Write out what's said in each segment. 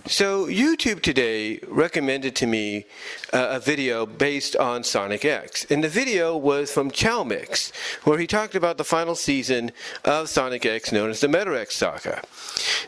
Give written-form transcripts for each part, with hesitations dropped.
So YouTube today recommended to me a video based on Sonic X. And the video was from chaomix, where he talked about the final season of Sonic X known as the Metarex saga.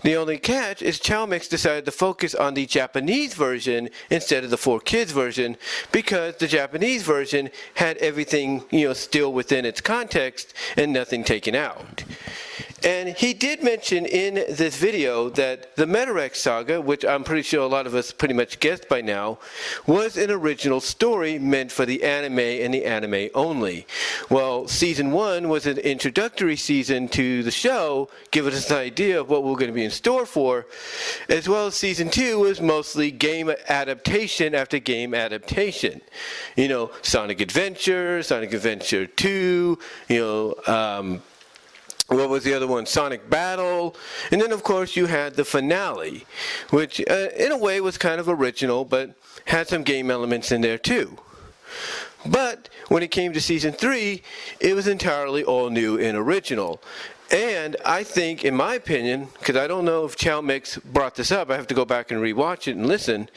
The only catch is chaomix decided to focus on the Japanese version instead of the 4Kids version because the Japanese version had everything, still within its context and nothing taken out. And he did mention in this video that the Metarex saga, which I'm pretty sure a lot of us pretty much guessed by now, was an original story meant for the anime and the anime only. Well, Season 1 was an introductory season to the show, giving us an idea of what we're going to be in store for, as well as Season 2 was mostly game adaptation after game adaptation. Sonic Adventure, Sonic Adventure 2, what was the other one? Sonic Battle. And then, of course, you had the finale, which in a way was kind of original, but had some game elements in there too. But when it came to Season 3, it was entirely all new and original. And I think, in my opinion, because I don't know if chaomix brought this up, I have to go back and rewatch it and listen,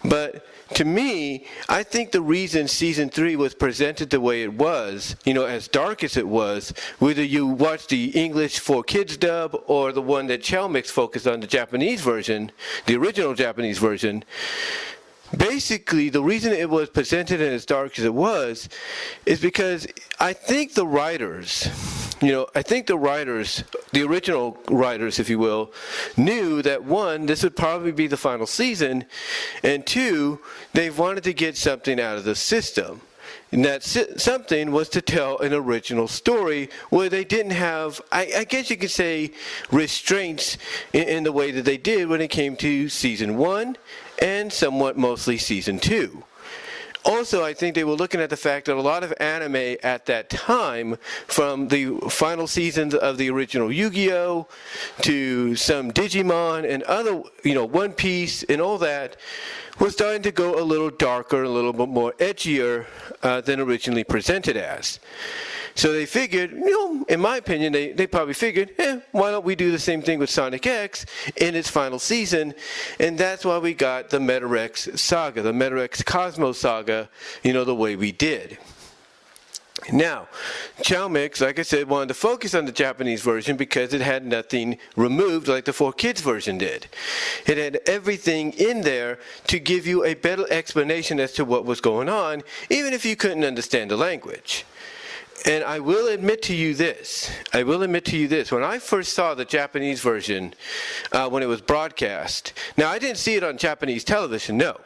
but to me, I think the reason Season 3 was presented the way it was, as dark as it was, whether you watch the English 4Kids dub or the one that chaomix focused on, the Japanese version, the original Japanese version, basically, the reason it was presented as dark as it was is because I think the writers, the original writers, if you will, knew that one, this would probably be the final season, and two, they wanted to get something out of the system. And that something was to tell an original story where they didn't have, I guess you could say, restraints in the way that they did when it came to Season 1 and somewhat mostly Season 2. Also, I think they were looking at the fact that a lot of anime at that time, from the final seasons of the original Yu-Gi-Oh! To some Digimon and other, One Piece and all that, was starting to go a little darker, a little bit more edgier than originally presented as. So they figured, in my opinion, they probably figured, why don't we do the same thing with Sonic X in its final season? And that's why we got the Metarex saga, the Metarex Cosmo saga, the way we did. Now, chaomix, like I said, wanted to focus on the Japanese version because it had nothing removed like the 4Kids version did. It had everything in there to give you a better explanation as to what was going on, even if you couldn't understand the language. And I will admit to you this. When I first saw the Japanese version, when it was broadcast, now I didn't see it on Japanese television, no.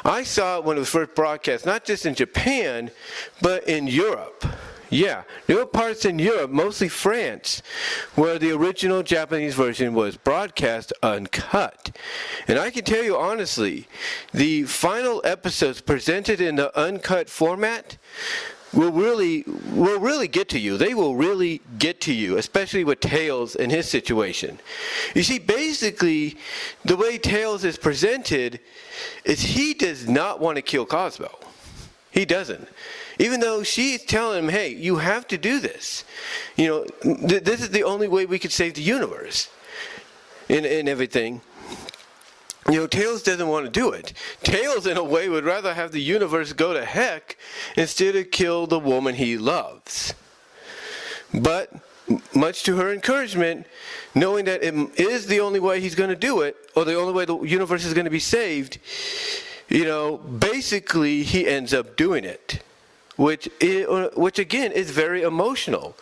I saw it when it was first broadcast, not just in Japan, but in Europe. Yeah, there were parts in Europe, mostly France, where the original Japanese version was broadcast uncut. And I can tell you honestly, the final episodes presented in the uncut format will really get to you. They will really get to you, especially with Tails and his situation. You see, basically, the way Tails is presented is he does not want to kill Cosmo. He doesn't. Even though she's telling him, hey, you have to do this. This is the only way we could save the universe and everything. Tails doesn't want to do it. Tails, in a way, would rather have the universe go to heck instead of kill the woman he loves. But, much to her encouragement, knowing that it is the only way he's going to do it, or the only way the universe is going to be saved, basically he ends up doing it. Which again is very emotional,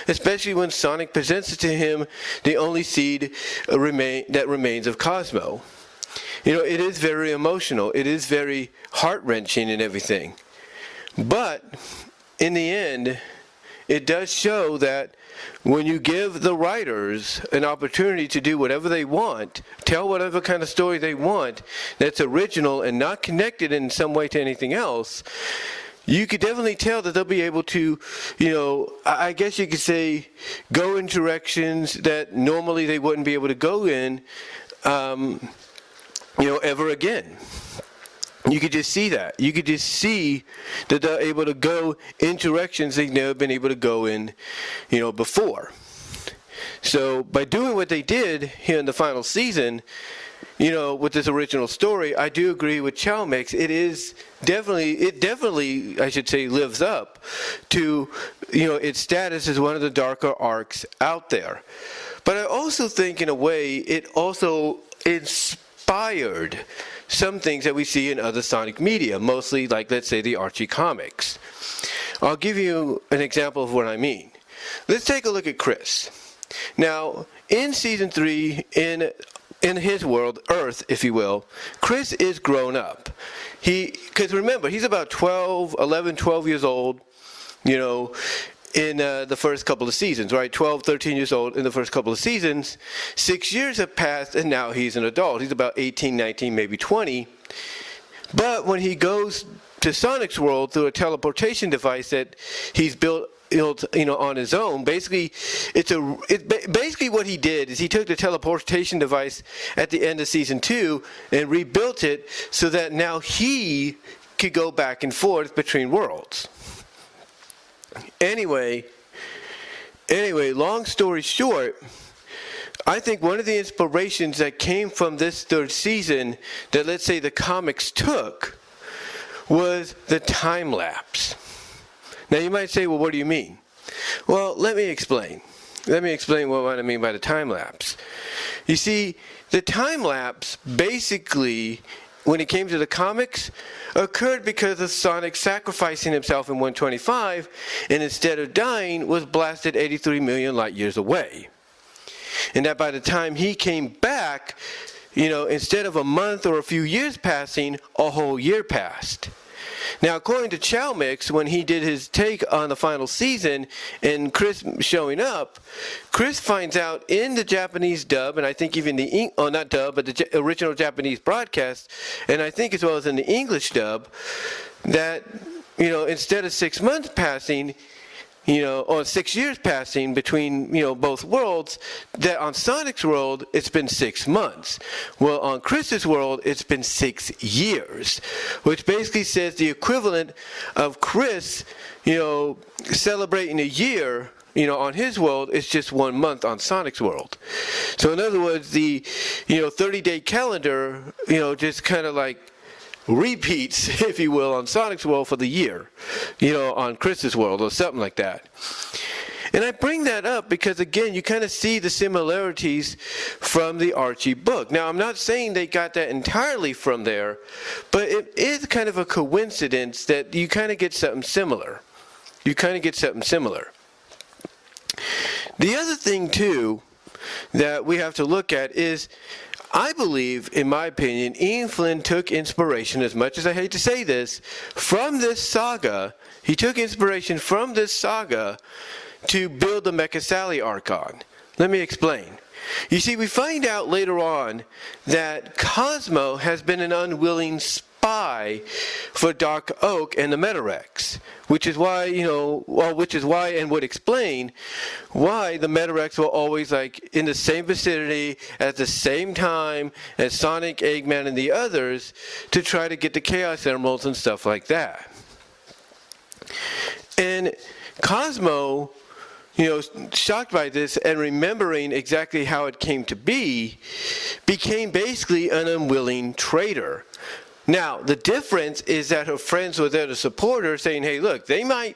especially when Sonic presents it to him, the only seed that remains of Cosmo. It is very emotional. It is very heart-wrenching and everything. But in the end, it does show that when you give the writers an opportunity to do whatever they want, tell whatever kind of story they want, that's original and not connected in some way to anything else, you could definitely tell that they'll be able to, I guess you could say, go in directions that normally they wouldn't be able to go in, ever again. You could just see that. You could just see that they're able to go in directions they've never been able to go in, before. So by doing what they did here in the final season, with this original story, I do agree with chaomix. It definitely, I should say, lives up to, its status as one of the darker arcs out there. But I also think, in a way, it also inspired some things that we see in other Sonic media, mostly, like, let's say, the Archie comics. I'll give you an example of what I mean. Let's take a look at Chris. Now, in Season 3, in his world, Earth, if you will, Chris is grown up. Because remember, he's about 11, 12 years old, in the first couple of seasons, right? 12, 13 years old in the first couple of seasons. 6 years have passed, and now he's an adult. He's about 18, 19, maybe 20. But when he goes to Sonic's world through a teleportation device that he's built on his own, basically what he did is he took the teleportation device at the end of Season 2 and rebuilt it so that now he could go back and forth between worlds. Anyway, long story short, I think one of the inspirations that came from this third season that, let's say, the comics took was the time lapse. Now you might say, well, what do you mean? Well, let me explain. Let me explain what I mean by the time lapse. You see, the time lapse basically, when it came to the comics, occurred because of Sonic sacrificing himself in 125, and instead of dying, was blasted 83 million light years away. And that by the time he came back, instead of a month or a few years passing, a whole year passed. Now, according to chaomix, when he did his take on the final season and Chris showing up, Chris finds out in the Japanese dub, and I think even not dub, but the original Japanese broadcast, and I think as well as in the English dub, that, instead of 6 months passing, or 6 years passing between, both worlds, that on Sonic's world, it's been 6 months. Well, on Chris's world, it's been 6 years, which basically says the equivalent of Chris, celebrating a year, on his world, it's just 1 month on Sonic's world. So in other words, the, 30-day calendar, just kind of like repeats, if you will, on Sonic's world for the year, on Chris's world or something like that. And I bring that up because, again, you kind of see the similarities from the Archie book. Now, I'm not saying they got that entirely from there, but it is kind of a coincidence that you kind of get something similar. The other thing, too, that we have to look at is, I believe, in my opinion, Ian Flynn took inspiration, as much as I hate to say this, from this saga. He took inspiration from this saga to build the Mecha Sally arc on. Let me explain. You see, we find out later on that Cosmo has been an unwilling spy for Dark Oak and the Metarex, which is why, and would explain why the Metarex were always in the same vicinity at the same time as Sonic, Eggman, and the others to try to get the Chaos Emeralds and stuff like that. And Cosmo, shocked by this and remembering exactly how it came to be, became basically an unwilling traitor. Now, the difference is that her friends were there to support her, saying, hey, look, they might,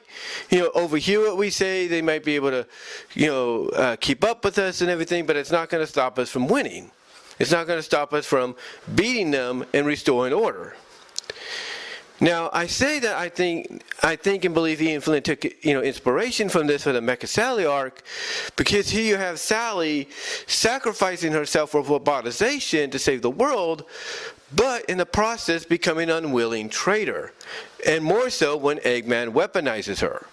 overhear what we say. They might be able to, keep up with us and everything, but it's not going to stop us from winning. It's not going to stop us from beating them and restoring order. Now, I say that I think and believe Ian Flynn took, inspiration from this for the Mecha Sally arc, because here you have Sally sacrificing herself for robotization to save the world, but in the process becoming an unwilling traitor, and more so when Eggman weaponizes her.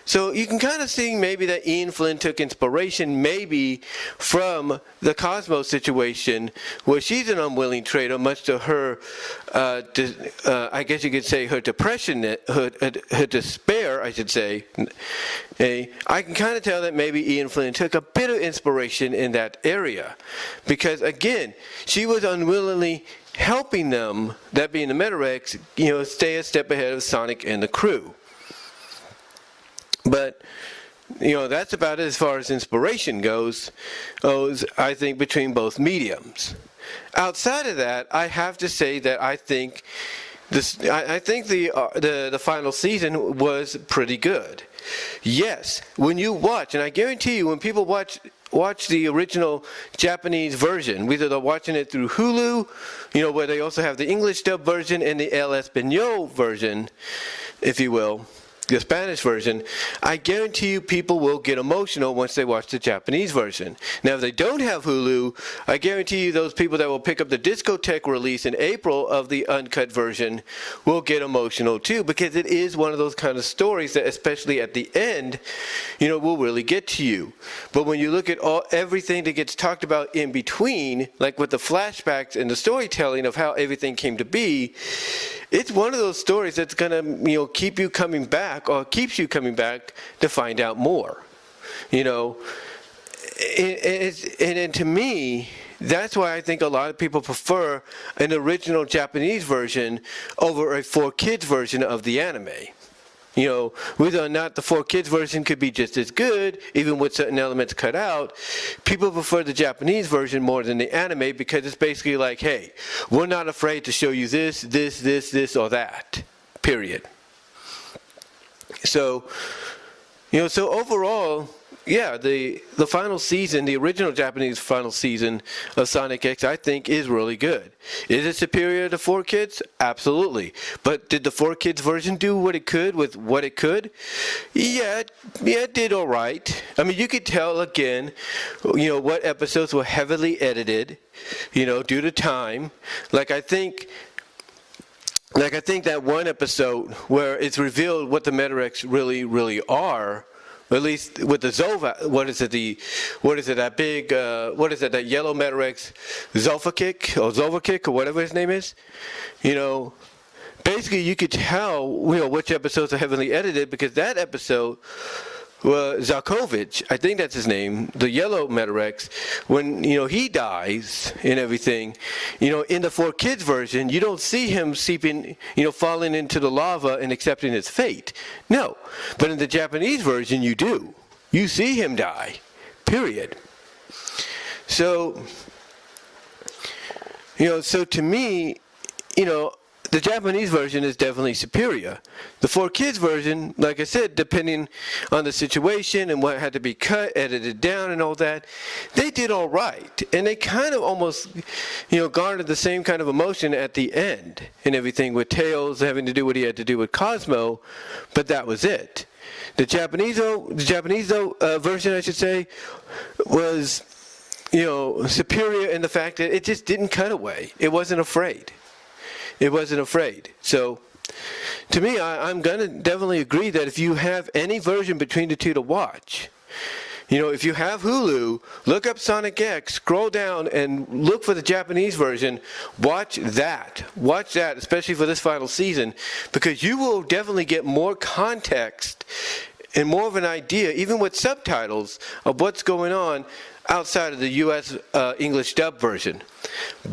So you can kind of see maybe that Ian Flynn took inspiration maybe from the Cosmo situation, where she's an unwilling traitor, much to her, I guess you could say her depression, her despair, I should say. I can kind of tell that maybe Ian Flynn took a bit of inspiration in that area, because again, she was unwillingly helping them, that being the Metarex, stay a step ahead of Sonic and the crew. But, that's about it as far as inspiration goes, I think, between both mediums. outside of that, I have to say that I think the final season was pretty good. Yes, when you watch, and I guarantee you, when people watch the original Japanese version, whether they're watching it through Hulu, where they also have the English dub version and the El Español version, if you will, the Spanish version, I guarantee you people will get emotional once they watch the Japanese version. Now, if they don't have Hulu, I guarantee you those people that will pick up the discotheque release in April of the uncut version will get emotional too, because it is one of those kind of stories that, especially at the end, will really get to you. But when you look at everything that gets talked about in between, like with the flashbacks and the storytelling of how everything came to be, it's one of those stories that's going to, keep you coming back, or keeps you coming back to find out more. And to me, that's why I think a lot of people prefer an original Japanese version over a 4Kids version of the anime. Whether or not the 4Kids version could be just as good, even with certain elements cut out, people prefer the Japanese version more than the anime, because it's basically like, hey, we're not afraid to show you this, or that, period. So, so overall, yeah, the final season, the original Japanese final season of Sonic X, I think is really good. Is it superior to 4Kids? Absolutely. But did the 4Kids version do what it could with what it could? Yeah, it did all right. I mean, you could tell, again, what episodes were heavily edited, due to time. Like I think that one episode where it's revealed what the Metarex really are, at least with the Zova, that yellow Metarex, Zova-Kick, or whatever his name is, basically you could tell, which episodes are heavily edited, because that episode, Zarkovich, I think that's his name, the yellow Metarex, when, he dies and everything, in the 4Kids version, you don't see him seeping, falling into the lava and accepting his fate. No. But in the Japanese version, you do. You see him die. Period. So, so to me, the Japanese version is definitely superior. The 4Kids version, like I said, depending on the situation and what had to be cut, edited down and all that, they did all right. And they kind of almost, garnered the same kind of emotion at the end and everything, with Tails having to do what he had to do with Cosmo, but that was it. The Japanese version, I should say, was, superior in the fact that it just didn't cut away. It wasn't afraid. So, to me, I'm going to definitely agree that if you have any version between the two to watch, if you have Hulu, look up Sonic X, scroll down, and look for the Japanese version. Watch that, especially for this final season, because you will definitely get more context and more of an idea, even with subtitles, of what's going on outside of the U.S. English dub version.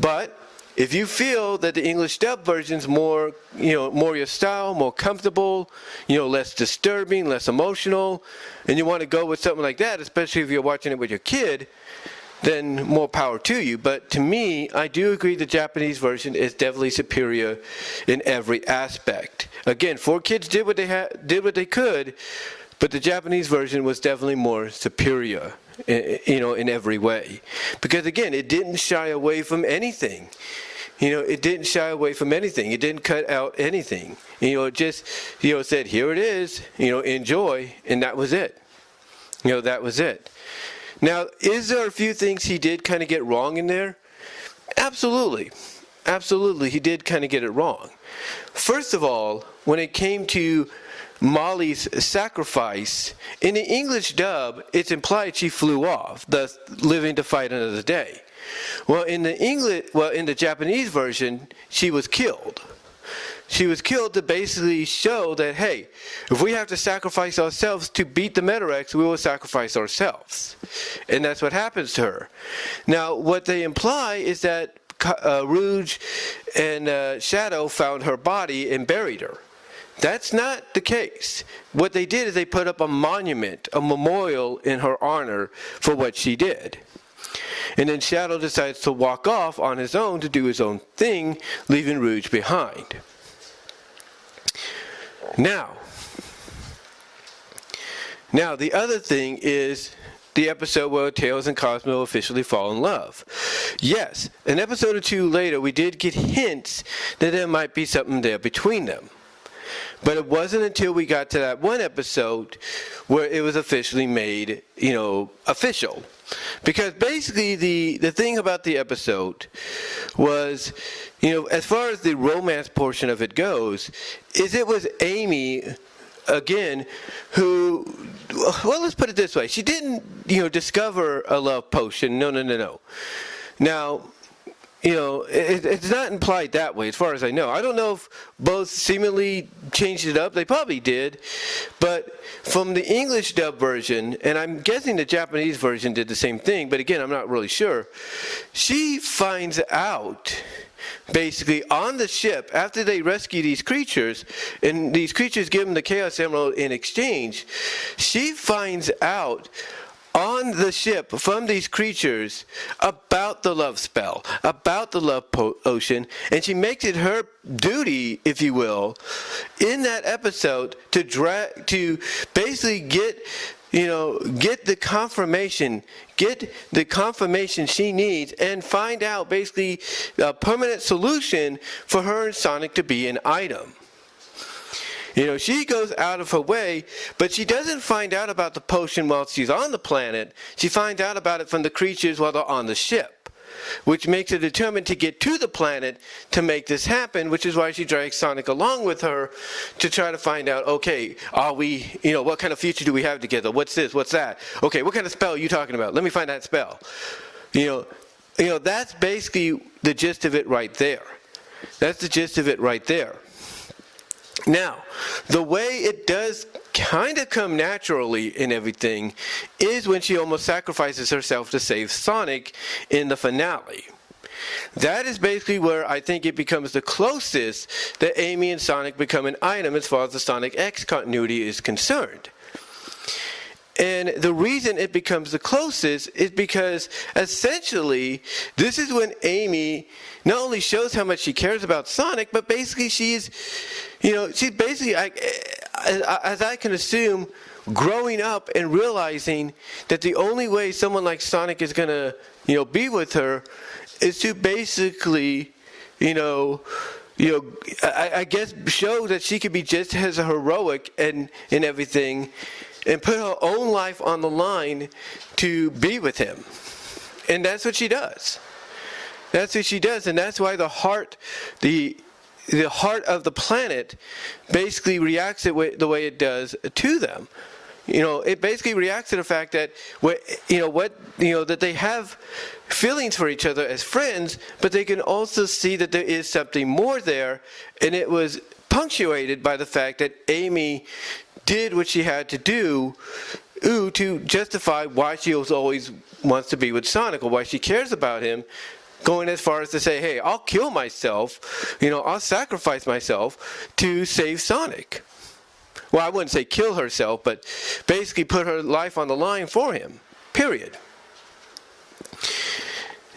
But if you feel that the English dub version's more your style, more comfortable, less disturbing, less emotional, and you want to go with something like that, especially if you're watching it with your kid, then more power to you. But to me, I do agree the Japanese version is definitely superior in every aspect. Again, 4Kids did what they could, but the Japanese version was definitely more superior, in every way. Because again, it didn't shy away from anything. It didn't shy away from anything. It didn't cut out anything. It just, said, here it is, enjoy, and that was it. That was it. Now, is there a few things he did kind of get wrong in there? Absolutely. Absolutely, he did kind of get it wrong. First of all, when it came to Molly's sacrifice, in the English dub, it's implied she flew off, thus living to fight another day. Well, in the Japanese version, she was killed. She was killed to basically show that, hey, if we have to sacrifice ourselves to beat the Metarex, we will sacrifice ourselves. And that's what happens to her. Now, what they imply is that Rouge and Shadow found her body and buried her. That's not the case. What they did is they put up a monument, a memorial in her honor for what she did. And then Shadow decides to walk off on his own to do his own thing, leaving Rouge behind. Now, the other thing is the episode where Tails and Cosmo officially fall in love. Yes, an episode or two later, we did get hints that there might be something there between them. But it wasn't until we got to that one episode where it was officially made, official. Because basically the thing about the episode was, as far as the romance portion of it goes, is it was Amy, again, who, well, let's put it this way. She didn't, discover a love potion. No. Now, it's not implied that way as far as I know. I don't know if both seemingly changed it up. They probably did. But from the English dub version, and I'm guessing the Japanese version did the same thing, but again, I'm not really sure. She finds out, basically, on the ship, after they rescue these creatures, and these creatures give them the Chaos Emerald in exchange, she finds out on the ship from these creatures about the love spell, about the love potion, and she makes it her duty, if you will, in that episode to basically get the confirmation she needs and find out basically a permanent solution for her and Sonic to be an item. She goes out of her way, but she doesn't find out about the potion while she's on the planet. She finds out about it from the creatures while they're on the ship, which makes her determined to get to the planet to make this happen, which is why she drags Sonic along with her to try to find out, okay, are we, what kind of future do we have together? What's this? What's that? Okay, what kind of spell are you talking about? Let me find that spell. That's basically the gist of it right there. That's the gist of it right there. Now, the way it does kind of come naturally in everything is when she almost sacrifices herself to save Sonic in the finale. That is basically where I think it becomes the closest that Amy and Sonic become an item as far as the Sonic X continuity is concerned. And the reason it becomes the closest is because essentially this is when Amy not only shows how much she cares about Sonic, but basically she's basically, as I can assume, growing up and realizing that the only way someone like Sonic is going to, be with her is to basically, I guess show that she could be just as heroic and everything, and put her own life on the line to be with him. And that's what she does. That's what she does, and that's why the heart of the planet basically reacts the way it does to them. It basically reacts to the fact that that they have feelings for each other as friends, but they can also see that there is something more there, and it was punctuated by the fact that Amy did what she had to do to justify why she always wants to be with Sonic, or why she cares about him, going as far as to say, hey, I'll kill myself, I'll sacrifice myself to save Sonic. Well, I wouldn't say kill herself, but basically put her life on the line for him, period.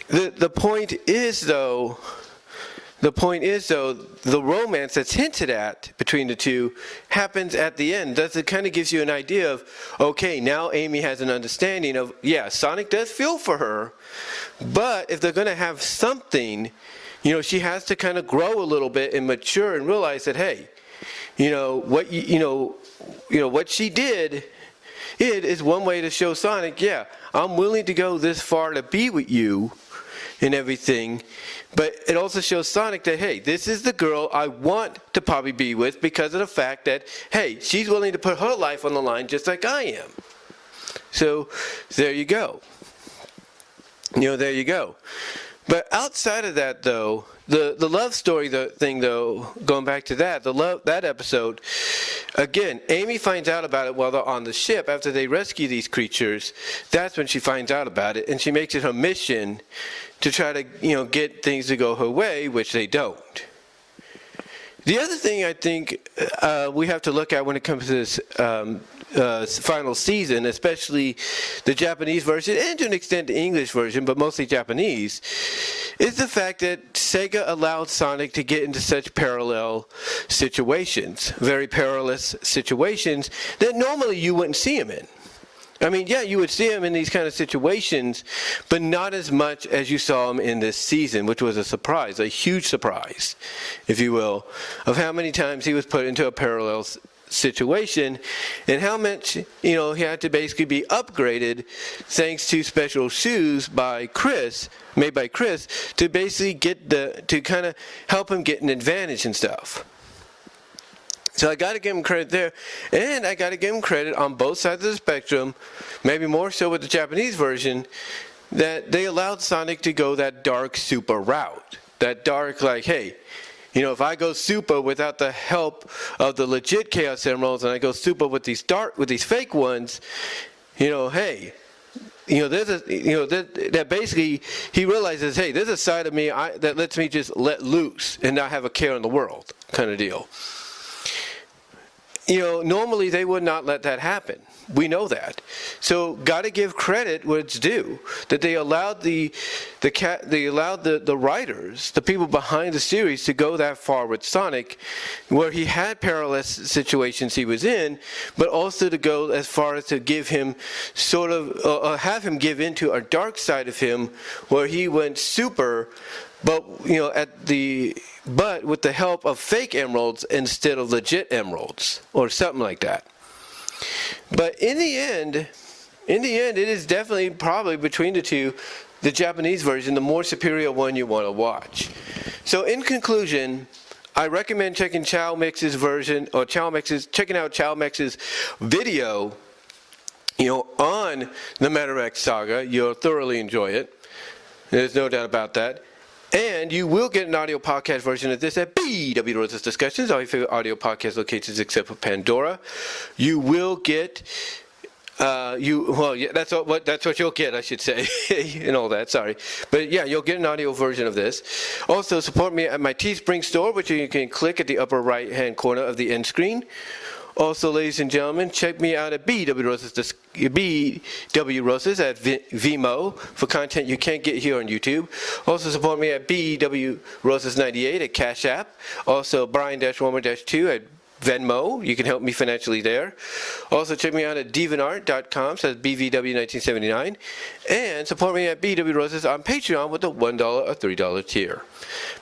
The point is, though, the romance that's hinted at between the two happens at the end. It kind of gives you an idea of, okay, now Amy has an understanding of, yeah, Sonic does feel for her, but if they're going to have something, she has to kind of grow a little bit and mature and realize that, hey, what she did, it is one way to show Sonic, yeah, I'm willing to go this far to be with you and everything. But it also shows Sonic that, hey, this is the girl I want to probably be with because of the fact that, hey, she's willing to put her life on the line just like I am. So there you go. There you go. But outside of that, though, the love story thing, though, going back to that, that episode, again, Amy finds out about it while they're on the ship after they rescue these creatures. That's when she finds out about it, and she makes it her mission to try to, get things to go her way, which they don't. The other thing I think we have to look at when it comes to this final season, especially the Japanese version and to an extent the English version, but mostly Japanese, is the fact that Sega allowed Sonic to get into such parallel situations, very perilous situations that normally you wouldn't see him in. I mean, yeah, you would see him in these kind of situations, but not as much as you saw him in this season, which was a surprise, a huge surprise, if you will, of how many times he was put into a parallel situation and how much, he had to basically be upgraded thanks to special shoes by Chris, made by Chris, to basically to kind of help him get an advantage and stuff. So I got to give him credit there, and I got to give him credit on both sides of the spectrum, maybe more so with the Japanese version, that they allowed Sonic to go that dark super route. That dark, like, hey, if I go super without the help of the legit Chaos Emeralds, and I go super with these fake ones, hey, that basically he realizes, hey, there's a side of me that lets me just let loose and not have a care in the world, kind of deal. Normally they would not let that happen. We know that. So got to give credit where it's due, that they allowed the writers, the people behind the series, to go that far with Sonic, where he had perilous situations he was in, but also to go as far as to give him have him give into a dark side of him, where he went super, but with the help of fake emeralds instead of legit emeralds, or something like that. But in the end, it is definitely probably between the two, the Japanese version, the more superior one you want to watch. So in conclusion, I recommend checking chaomix's version, or checking out chaomix's video, on the Metarex saga. You'll thoroughly enjoy it. There's no doubt about that. And you will get an audio podcast version of this at BW Rose's Discussions, all your favorite audio podcast locations except for Pandora. You will get, that's what you'll get, I should say, and all that, sorry. But yeah, you'll get an audio version of this. Also, support me at my Teespring store, which you can click at the upper right-hand corner of the end screen. Also, ladies and gentlemen, check me out at BW Roses at VENMO for content you can't get here on YouTube. Also, support me at BW Roses 98 at Cash App. Also, Brian-Womer-2 at Venmo. You can help me financially there. Also, check me out at deviantart.com, so that's BVW1979. And support me at BW Roses on Patreon with the $1 or $3 tier.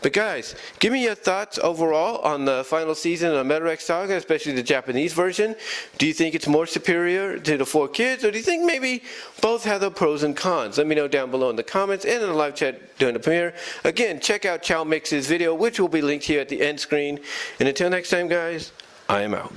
But guys, give me your thoughts overall on the final season of Metarex Saga, especially the Japanese version. Do you think it's more superior to the 4 kids, or do you think maybe both have the pros and cons? Let me know down below in the comments and in the live chat during the premiere. Again, check out chaomix's video, which will be linked here at the end screen. And until next time, guys, I am out.